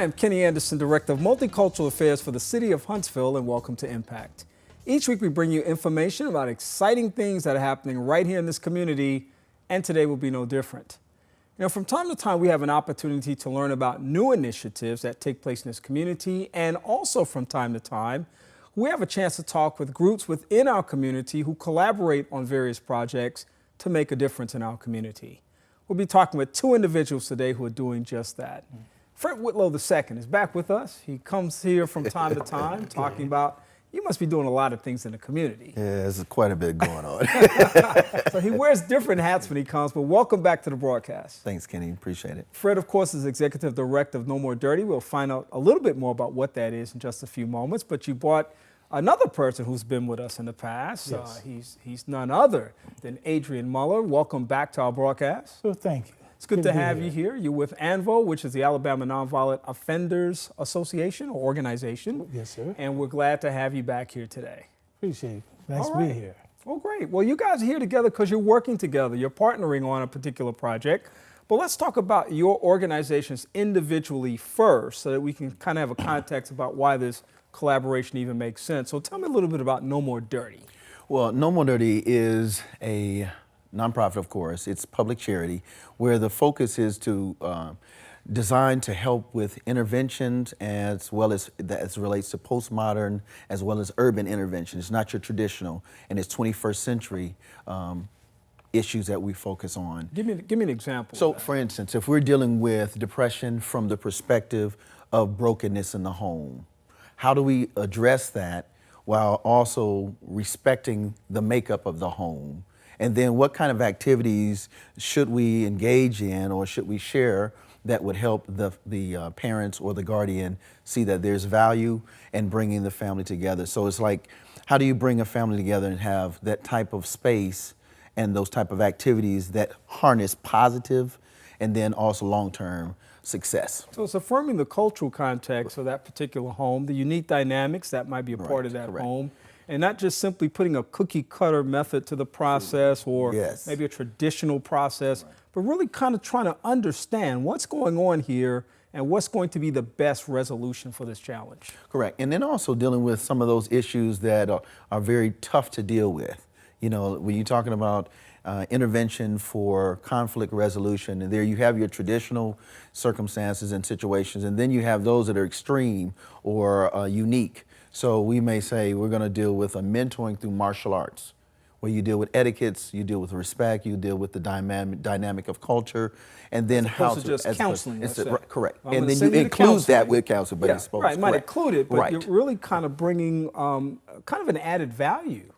I am Kenny Anderson, Director of Multicultural Affairs for the City of Huntsville, and welcome to Impact. Each week we bring you information about exciting things that are happening right here in this community, and today will be no different. You know, from time to time we have an opportunity to learn about new initiatives that take place in this community, and also from time to time we have a chance to talk with groups within our community who collaborate on various projects to make a difference in our community. We'll be talking with two individuals today who are doing just that. Fred Whitlow II is back with us. He comes here from time to time talking about, you must be doing a lot of things in the community. Yeah, there's quite a bit going on. So he wears different hats when he comes, but welcome back to the broadcast. Thanks, Kenny. Appreciate it. Fred, of course, is Executive Director of No More Dirty. We'll find out a little bit more about what that is in just a few moments, but you brought another person who's been with us in the past. Yes. He's none other than Adrian Muller. Welcome back to our broadcast. Well, thank you. It's good to have you here. You're with ANVOO, which is the Alabama Nonviolent Offenders Association or organization. Yes, sir. And we're glad to have you back here today. Appreciate it. Nice All to be right. here. Well, great. Well, you guys are here together because you're working together. You're partnering on a particular project. But let's talk about your organizations individually first so that we can kind of have a context about why this collaboration even makes sense. So tell me a little bit about No More Dirty. Well, No More Dirty is a nonprofit, of course. It's public charity where the focus is to designed to help with interventions as well as relates to postmodern as well as urban intervention. It's not your traditional, and it's 21st century issues that we focus on. Give me an example. So, for instance, if we're dealing with depression from the perspective of brokenness in the home, how do we address that while also respecting the makeup of the home? And then what kind of activities should we engage in or should we share that would help the parents or the guardian see that there's value in bringing the family together? So it's like, how do you bring a family together and have that type of space and those type of activities that harness positive and then also long-term success? So it's affirming the cultural context of that particular home, the unique dynamics that might be a part of that home, and not just simply putting a cookie cutter method to the process or maybe a traditional process, but really kind of trying to understand what's going on here and what's going to be the best resolution for this challenge. Correct. And then also dealing with some of those issues that are very tough to deal with. You know, when you're talking about intervention for conflict resolution, and there you have your traditional circumstances and situations, and then you have those that are extreme or unique. So we may say we're going to deal with a mentoring through martial arts, where you deal with etiquettes, you deal with respect, you deal with the dynamic of culture, and then how to just counseling. Correct. I'm and then you include that with counseling, but it's supposed right, might include it, but you're really kind of bringing kind of an added value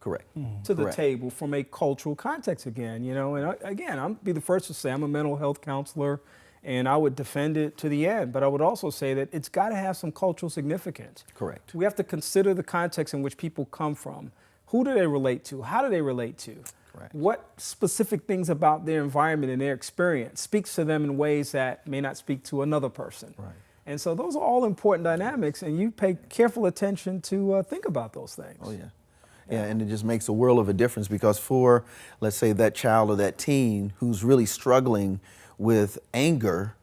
to the table from a cultural context again. You know, and again, I'll be the first to say I'm a mental health counselor, and I would defend it to the end, but I would also say that it's got to have some cultural significance. Correct. We have to consider the context in which people come from. Who do they relate to? How do they relate to? Correct. What specific things about their environment and their experience speaks to them in ways that may not speak to another person? Right. And so those are all important dynamics, and you pay careful attention to think about those things. Oh, yeah. Yeah, and it just makes a world of a difference because for, let's say, that child or that teen who's really struggling with anger,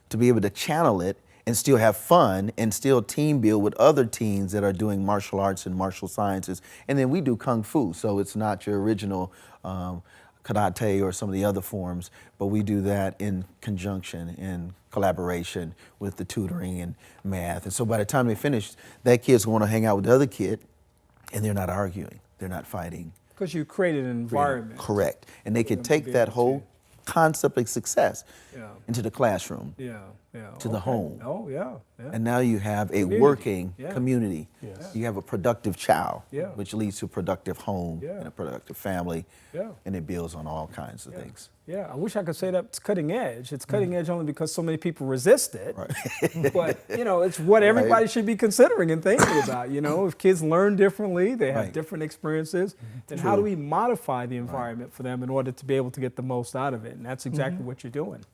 to be able to channel it and still have fun and still team build with other teens that are doing martial arts and martial sciences. And then we do Kung Fu, so it's not your original karate or some of the other forms, but we do that in conjunction, in collaboration with the tutoring and math. And so by the time they finish, that kid's going to hang out with the other kid and they're not arguing, they're not fighting. Because you created an environment. Correct. And they can take that whole concept of success into the classroom, to the home. Oh, yeah. And now you have a working community. Yes. You have a productive child, which leads to a productive home and a productive family, and it builds on all kinds of things. Yeah, I wish I could say that's cutting edge. It's cutting edge only because so many people resist it. Right. But, you know, it's what everybody should be considering and thinking about. You know, if kids learn differently, they have different experiences, then how do we modify the environment for them in order to be able to get the most out of it? And that's exactly what you're doing.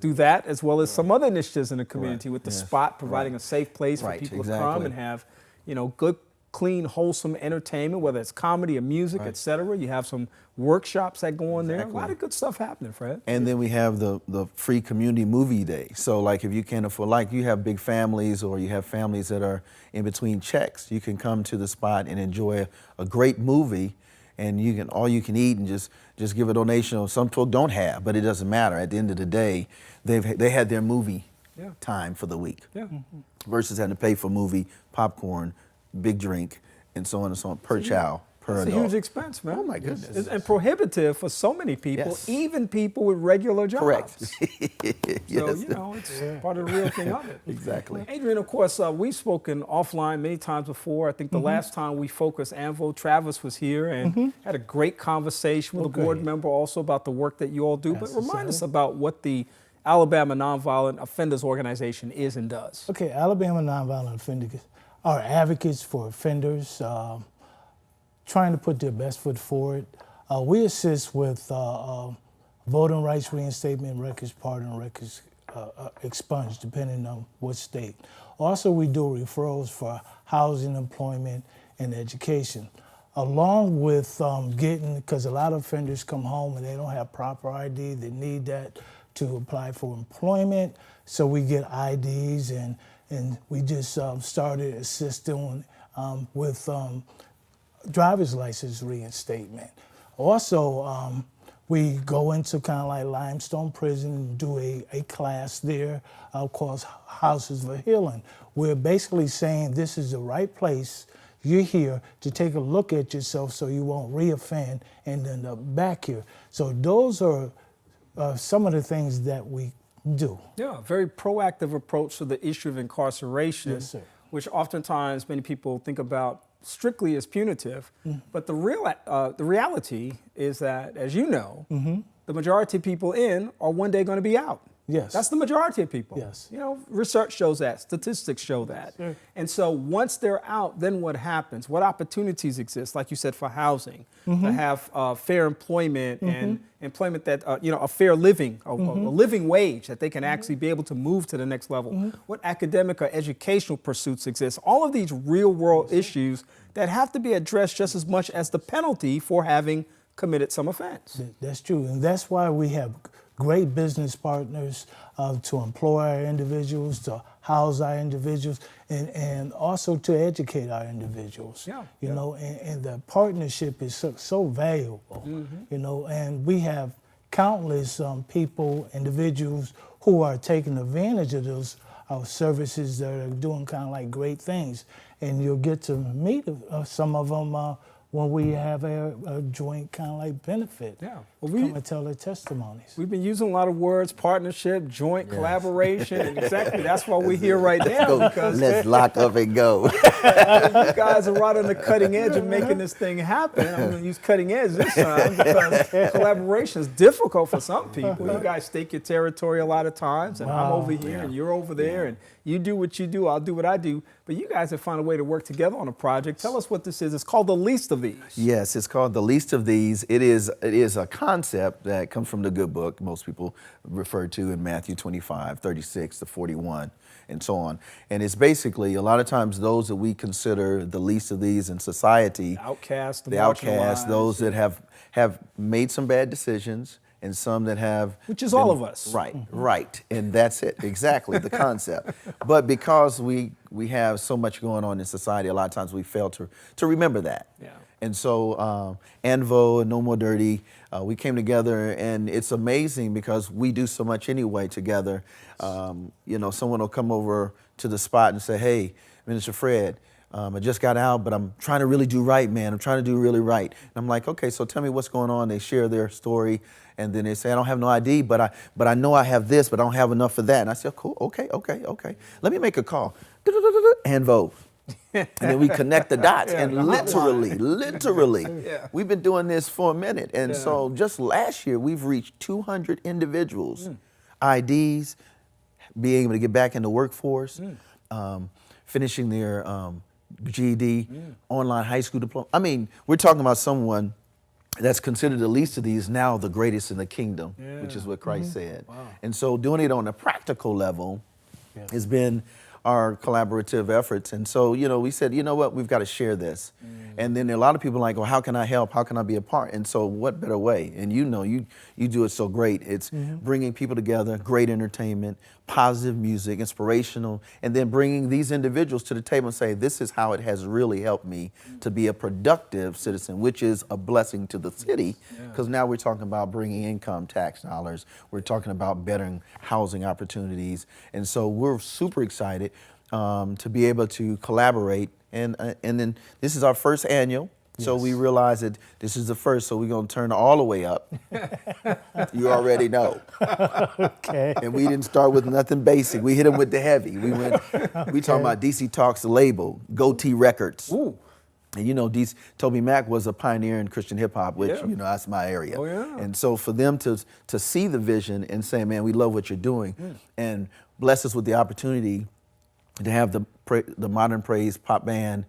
Through that, as well as some other initiatives in the community with the Spot, providing a safe place for people to come and have, you know, good clean, wholesome entertainment, whether it's comedy or music, et cetera. You have some workshops that go on there. A lot of good stuff happening, Fred. And then we have the free community movie day. So like if you can't afford, like you have big families or you have families that are in between checks, you can come to the spot and enjoy a great movie, and you can all you can eat and just give a donation. Or some folk don't have, but it doesn't matter. At the end of the day, they had their movie time for the week. Yeah. Versus having to pay for movie, popcorn, big drink, and so on and so on per child, per adult. It's a huge expense, man. Oh my goodness. And prohibitive for so many people, even people with regular jobs. Correct. So, you know, it's part of the real thing of it. Exactly. Adrian, of course, we've spoken offline many times before. I think the last time we focused, ANVOO, Travis was here and had a great conversation with a board member also about the work that you all do. But remind us about what the Alabama Nonviolent Offenders Organization is and does. Okay, Alabama Nonviolent Offenders are advocates for offenders, trying to put their best foot forward. We assist with voting rights reinstatement records, pardon records expunged, depending on what state. Also, we do referrals for housing, employment, and education, along with getting, because a lot of offenders come home and they don't have proper ID, they need that to apply for employment. So we get IDs, and we just started assisting with driver's license reinstatement. Also, we go into kind of like Limestone Prison and do a class there called Houses for Healing. We're basically saying this is the right place. You're here to take a look at yourself so you won't reoffend and end up back here. So those are some of the things that we do. Yeah, very proactive approach to the issue of incarceration, Yes, sir. which oftentimes many people think about strictly as punitive. But the reality is that, as you know, the majority of people in are one day going to be out. Yes. That's the majority of people. Yes. You know, research shows that, statistics show that. Sure. And so once they're out, then what happens? What opportunities exist, like you said, for housing, to have fair employment and employment that, you know, a fair living, a living wage that they can actually be able to move to the next level? What academic or educational pursuits exist? All of these real world issues that have to be addressed just as much as the penalty for having committed some offense. That's true, and that's why we have great business partners to employ our individuals, to house our individuals, and also to educate our individuals. You know, and the partnership is so valuable. You know, and we have countless people, individuals who are taking advantage of those services that are doing kind of like great things, and you'll get to meet some of them when we have a joint kind of like benefit. Well, come and tell their testimonies. We've been using a lot of words: partnership, joint, collaboration, and exactly that's why we're here right now. Because let's lock up and go. you guys are right on the cutting edge of making this thing happen. I'm going to use cutting edge this time because collaboration is difficult for some people. You guys stake your territory a lot of times, and I'm over here and you're over there, and you do what you do, I'll do what I do. But you guys have found a way to work together on a project. Tell us what this is. It's called The Least of These. Yes, it's called The Least of These. It is a concept that comes from the good book most people refer to in Matthew 25, 36 to 41, and so on. And it's basically a lot of times those that we consider the least of these in society, The outcasts, the outcasts, those that have made some bad decisions, and some that have... Which is all of us. Right, and that's it, exactly, the concept. But because we have so much going on in society, a lot of times we fail to remember that. And so ANVOO and No More Dirty, we came together, and it's amazing because we do so much anyway together. You know, someone will come over to the spot and say, hey, Minister Fred, I just got out, but I'm trying to really do right, man. I'm trying to do really right. And I'm like, okay, so tell me what's going on. They share their story, and then they say, I don't have no ID, but I know I have this, but I don't have enough for that. And I said, cool, okay. Let me make a call. ANVOO. And then we connect the dots, and literally, we've been doing this for a minute. And so just last year, we've reached 200 individuals, IDs, being able to get back in the workforce, finishing their GED, online high school diploma. I mean, we're talking about someone that's considered the least of these, now the greatest in the kingdom, which is what Christ said. And so doing it on a practical level has been our collaborative efforts. And so, we said, you know what, we've got to share this. And then a lot of people are like, well, how can I help? How can I be a part? And so what better way? And you do it so great. It's bringing people together, great entertainment, positive music, inspirational, and then bringing these individuals to the table and say, this is how it has really helped me to be a productive citizen, which is a blessing to the city, because now we're talking about bringing income tax dollars. We're talking about bettering housing opportunities. And so we're super excited to be able to collaborate. And then this is our first annual. So we realize that this is the first, so we're going to turn all the way up. You already know. Okay. And we didn't start with nothing basic. We hit them with the heavy. We talking about DC Talks, the label, Goatee Records. Ooh. And Toby Mac was a pioneer in Christian hip hop, which that's my area. Oh, yeah. And so for them to see the vision and say, man, we love what you're doing, and bless us with the opportunity to have the Modern Praise pop band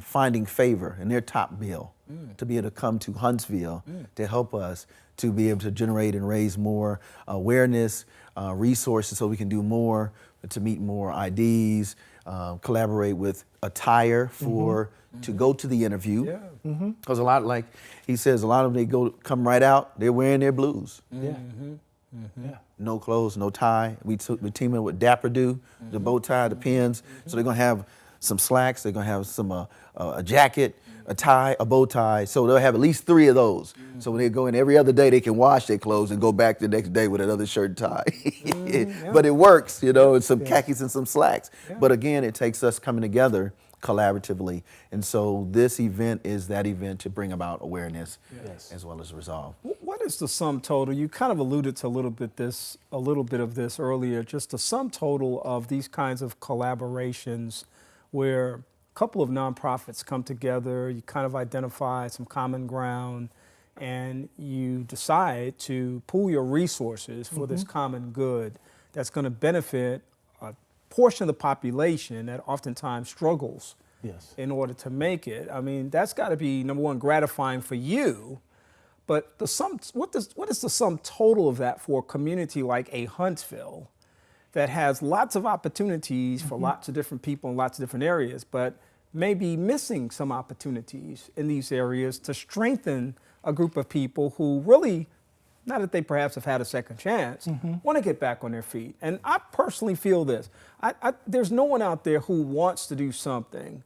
Finding Favor in their top bill, to be able to come to Huntsville to help us to be able to generate and raise more awareness, resources so we can do more, to meet more IDs, collaborate with attire for to go to the interview. Because a lot, like he says, a lot of them, come right out, they're wearing their blues. No clothes, no tie. We team up with Dapper Do, the bow tie, the pins. So they're gonna have some slacks. They're gonna have some a jacket, a tie, a bow tie. So they'll have at least 3 of those. So when they go in every other day, they can wash their clothes and go back the next day with another shirt and tie. But it works, and some khakis and some slacks. But again, it takes us coming together collaboratively. And so this event is that event to bring about awareness as well as resolve. What is the sum total? You kind of alluded to a little bit of this earlier, just the sum total of these kinds of collaborations where a couple of nonprofits come together, you kind of identify some common ground, and you decide to pool your resources for this common good that's going to benefit a portion of the population that oftentimes struggles in order to make it. I mean, that's got to be, number one, gratifying for you, but what is the sum total of that for a community like a Huntsville that has lots of opportunities for lots of different people in lots of different areas, but may be missing some opportunities in these areas to strengthen a group of people who really, now that they perhaps have had a second chance, want to get back on their feet. And I personally feel this. There's no one out there who wants to do something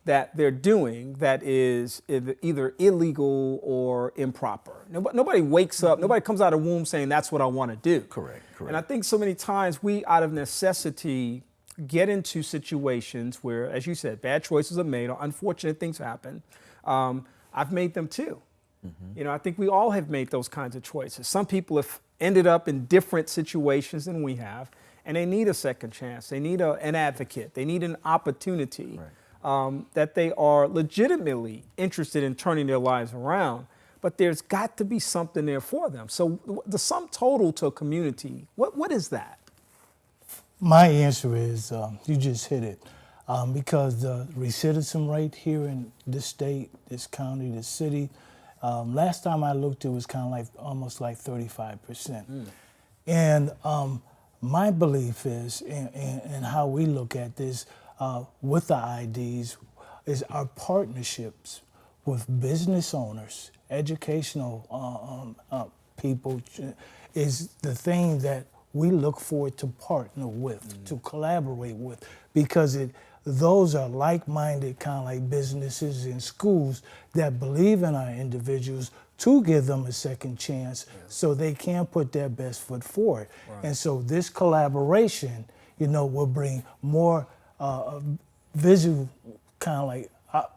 that they're doing that is either illegal or improper. Nobody wakes up, nobody comes out of the womb saying that's what I want to do. Correct. And I think so many times we, out of necessity, get into situations where, as you said, bad choices are made or unfortunate things happen. I've made them too. I think we all have made those kinds of choices. Some people have ended up in different situations than we have, and they need a second chance. They need an advocate. They need an opportunity that they are legitimately interested in turning their lives around. But there's got to be something there for them. So the sum total to a community, what is that? My answer is, you just hit it. Because the recidivism rate here in this state, this county, this city, last time I looked, it was kind of like almost like 35%. And my belief is, and how we look at this with the IDs, is our partnerships with business owners, educational people, is the thing that we look forward to partner with, to collaborate with, because those are like-minded kind of like businesses and schools that believe in our individuals to give them a second chance so they can put their best foot forward. And so this collaboration, will bring more visual kind of like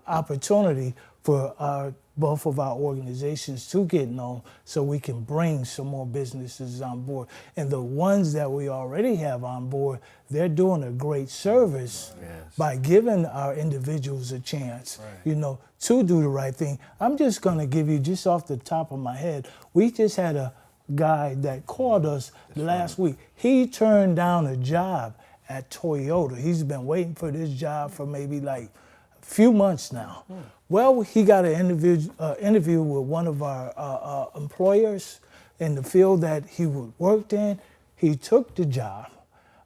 opportunity for both of our organizations to get known so we can bring some more businesses on board. And the ones that we already have on board, they're doing a great service by giving our individuals a chance, to do the right thing. I'm just gonna give you, just off the top of my head, we just had a guy that called us last week. He turned down a job at Toyota. He's been waiting for this job for maybe like a few months now. Well, he got an interview with one of our employers in the field that he worked in. He took the job.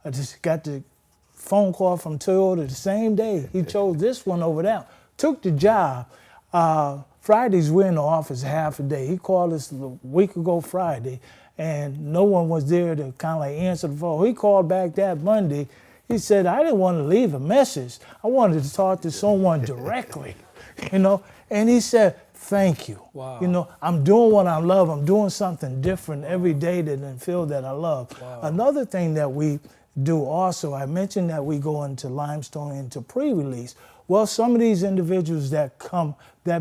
I just got to phone call from Toyota the same day. He chose this one over that. Took the job. Fridays we're in the office half a day. He called us a week ago Friday, and no one was there to kind of like answer the phone. He called back that Monday. He said, I didn't want to leave a message. I wanted to talk to someone directly, you know. And he said, thank you. Wow. You know, I'm doing what I love. I'm doing something different every day that I feel that I love. Wow. Another thing that we do also, I mentioned that we go into limestone into pre-release. Well, some of these individuals that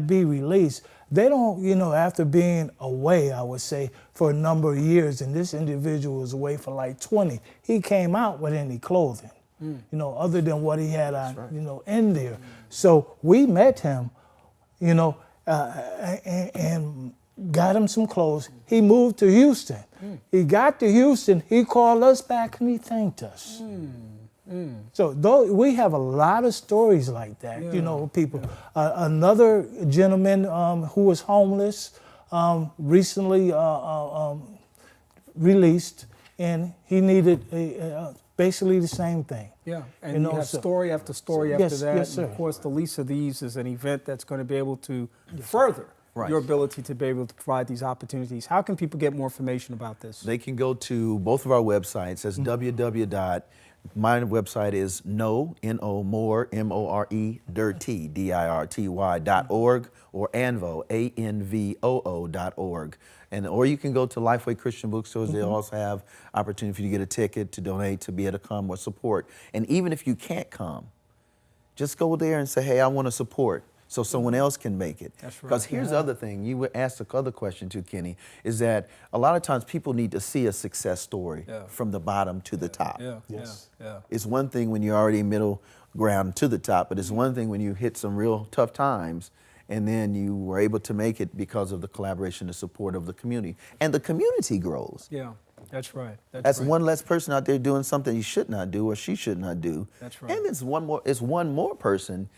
be released, they don't, you know, after being away, I would say, for a number of years, and this individual was away for like 20, he came out with any clothing, you know, other than what he had on, you know, in there. So we met him, you know, and got him some clothes. He moved to Houston. He got to Houston, he called us back and he thanked us. So we have a lot of stories like that, you know, people. Another gentleman who was homeless recently released, and he needed basically the same thing. Yeah, and you know, you have so, story after story after that. Yes, sir. And of course, the least of these is an event that's going to be able to further your ability to be able to provide these opportunities. How can people get more information about this? They can go to both of our websites. That's my website is More, M-O-R-E, Dirty, DIRTY.org, or ANVOO, ANVOO.org. Or you can go to Lifeway Christian Bookstores. They also have opportunity for you to get a ticket, to donate, to be able to come or support. And even if you can't come, just go there and say, hey, I want to support, so someone else can make it. That's right. Because here's the other thing, you were asked the other question too, Kenny, is that a lot of times people need to see a success story from the bottom to the top. It's one thing when you're already middle ground to the top, but it's one thing when you hit some real tough times and then you were able to make it because of the collaboration and support of the community. And the community grows. Yeah, that's right. That's right. One less person out there doing something you should not do or she should not do. That's right. And it's one more person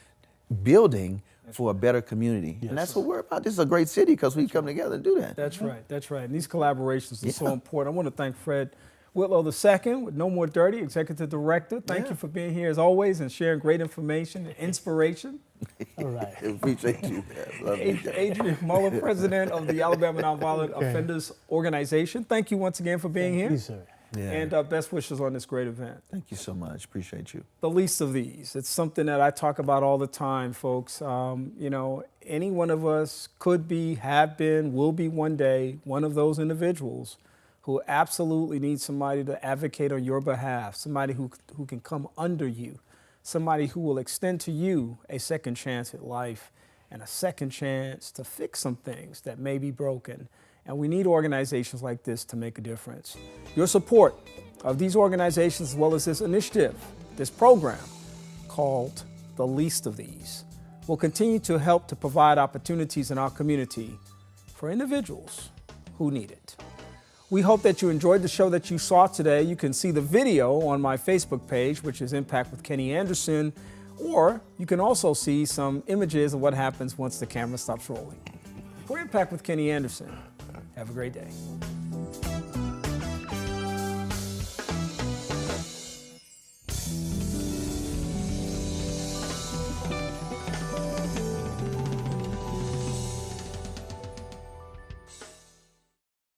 building for a better community. And that's what we're about. This is a great city because we come together and do that. That's right. That's right. And these collaborations are so important. I want to thank Fred Whitlow II with No More Dirty, Executive Director. Thank you for being here as always and sharing great information and inspiration. All right. Appreciate you. Adrian Muller, President of the Alabama Nonviolent Offenders Organization. Thank you once again for being here. Thank you, sir. And best wishes on this great event. Thank you so much. Appreciate you. The least of these. It's something that I talk about all the time, folks. You know, any one of us could be, have been, will be one day one of those individuals who absolutely needs somebody to advocate on your behalf, somebody who can come under you, somebody who will extend to you a second chance at life and a second chance to fix some things that may be broken. And we need organizations like this to make a difference. Your support of these organizations, as well as this initiative, this program called The Least of These, will continue to help to provide opportunities in our community for individuals who need it. We hope that you enjoyed the show that you saw today. You can see the video on my Facebook page, which is Impact with Kenny Anderson, or you can also see some images of what happens once the camera stops rolling. For Impact with Kenny Anderson, have a great day.